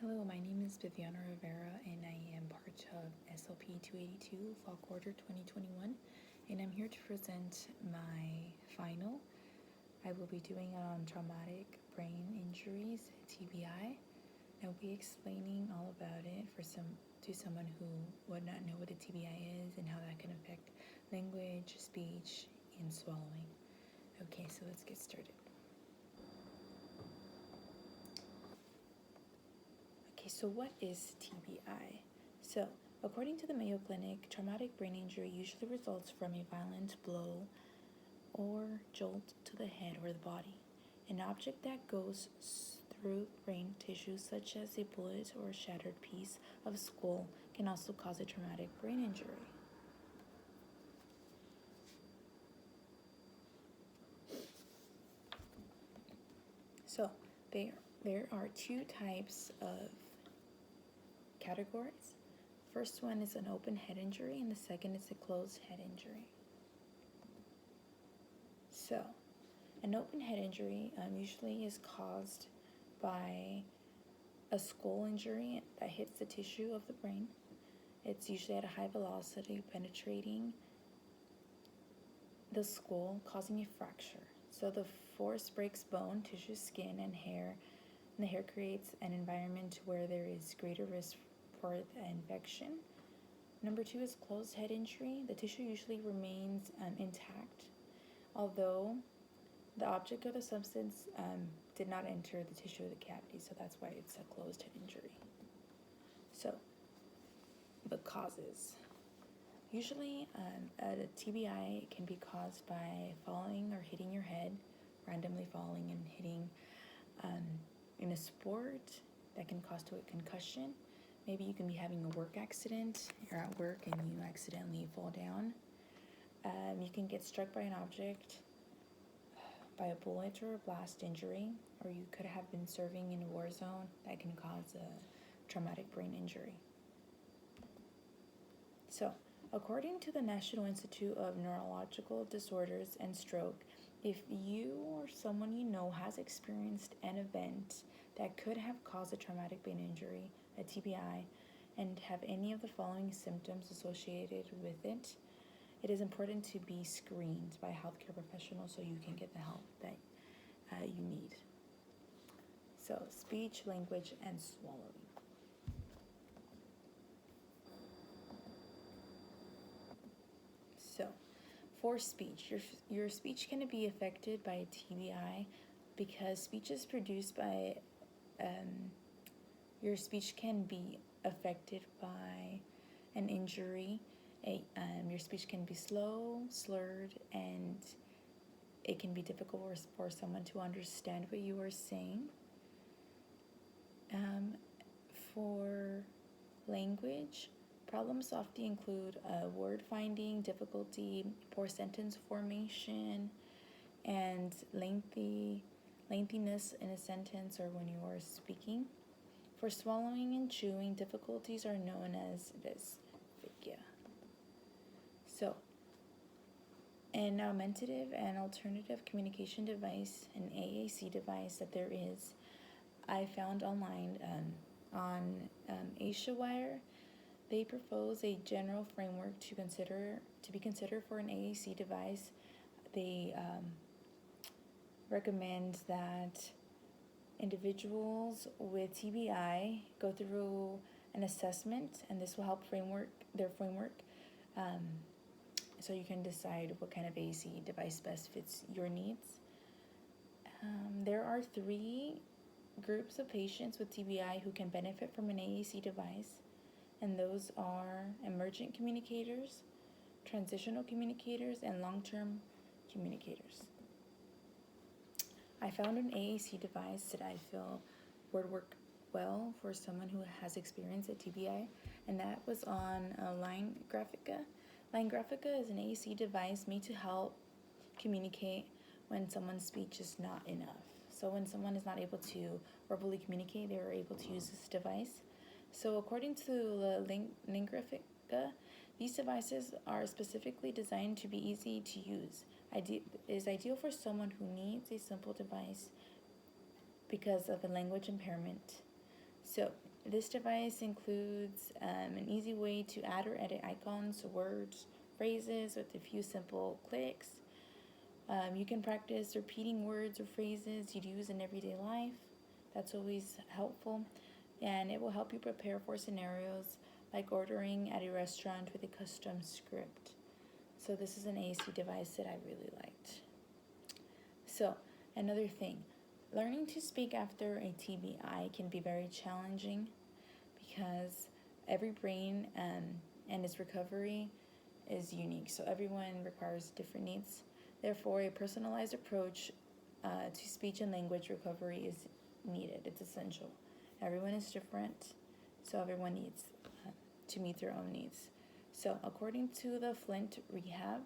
Hello, my name is Viviana Rivera and I am part of SLP 282 Fall Quarter 2021, and I'm here to present my final. I will be doing it on traumatic brain injuries, TBI. I'll be explaining all about it to someone who would not know what a TBI is and how that can affect language, speech, and swallowing. Okay, so let's get started. Okay, so what is TBI? So, according to the Mayo Clinic, traumatic brain injury usually results from a violent blow or jolt to the head or the body. An object that goes through brain tissue, such as a bullet or a shattered piece of skull, can also cause a traumatic brain injury. So, there are two types of categories. First one is an open head injury, and the second is a closed head injury. So, an open head injury usually is caused by a skull injury that hits the tissue of the brain. It's usually at a high velocity, penetrating the skull, causing a fracture. So the force breaks bone, tissue, skin, and hair. And the hair creates an environment where there is greater risk for the infection. Number two is closed head injury. The tissue usually remains intact, although the object of the substance did not enter the tissue of the cavity, so that's why it's a closed head injury. So, the causes. Usually, a TBI can be caused by falling or hitting your head, randomly falling and hitting in a sport that can cause to a concussion. Maybe you can be having a work accident. You're at work and you accidentally fall down. You can get struck by an object, by a bullet or a blast injury, or you could have been serving in a war zone. That can cause a traumatic brain injury. So, according to the National Institute of Neurological Disorders and Stroke, if you or someone you know has experienced an event that could have caused a traumatic brain injury, a TBI, and have any of the following symptoms associated with it, it is important to be screened by a healthcare professional so you can get the help that you need. So, speech, language, and swallowing. So, for speech, your speech can be affected by a TBI because speech is produced by, your speech can be affected by an injury. Your speech can be slow, slurred, and it can be difficult for someone to understand what you are saying. For language, problems often include word finding, difficulty, poor sentence formation, and lengthiness in a sentence or when you are speaking. For swallowing and chewing, difficulties are known as dysphagia. So, an augmentative and alternative communication device, an AAC device that there is, I found online on AsiaWire. They propose a general framework to be considered for an AAC device. They recommend that individuals with TBI go through an assessment, and this will help their framework, so you can decide what kind of AAC device best fits your needs. There are 3 groups of patients with TBI who can benefit from an AAC device, and those are emergent communicators, transitional communicators, and long-term communicators. I found an AAC device that I feel would work well for someone who has experienced a TBI, and that was on Line Graphica. Line Graphica is an AAC device made to help communicate when someone's speech is not enough. So when someone is not able to verbally communicate, they are able to use this device. So according to the Line Graphica, these devices are specifically designed to be easy to use. It is ideal for someone who needs a simple device because of a language impairment. So this device includes an easy way to add or edit icons, words, phrases with a few simple clicks. You can practice repeating words or phrases you'd use in everyday life. That's always helpful. And it will help you prepare for scenarios like ordering at a restaurant with a custom script. So this is an AAC device that I really liked. So another thing, learning to speak after a TBI can be very challenging because every brain and its recovery is unique. So everyone requires different needs. Therefore, a personalized approach to speech and language recovery is needed. It's essential. Everyone is different, so everyone needs to meet their own needs. So according to the Flint Rehab,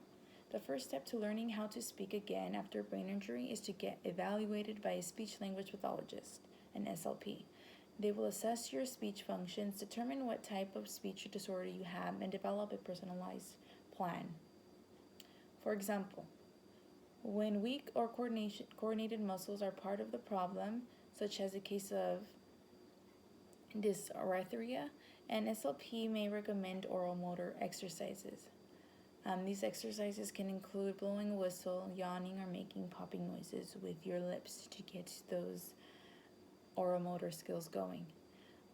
the first step to learning how to speak again after a brain injury is to get evaluated by a speech-language pathologist, an SLP. They will assess your speech functions, determine what type of speech disorder you have, and develop a personalized plan. For example, when weak or coordinated muscles are part of the problem, such as a case of dysarthria, an SLP may recommend oral motor exercises. These exercises can include blowing a whistle, yawning, or making popping noises with your lips to get those oral motor skills going.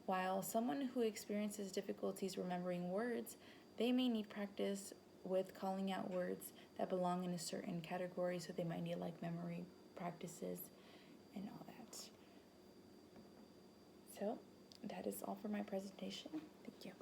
While someone who experiences difficulties remembering words, they may need practice with calling out words that belong in a certain category, so they might need like memory practices and all that. So that is all for my presentation. Thank you.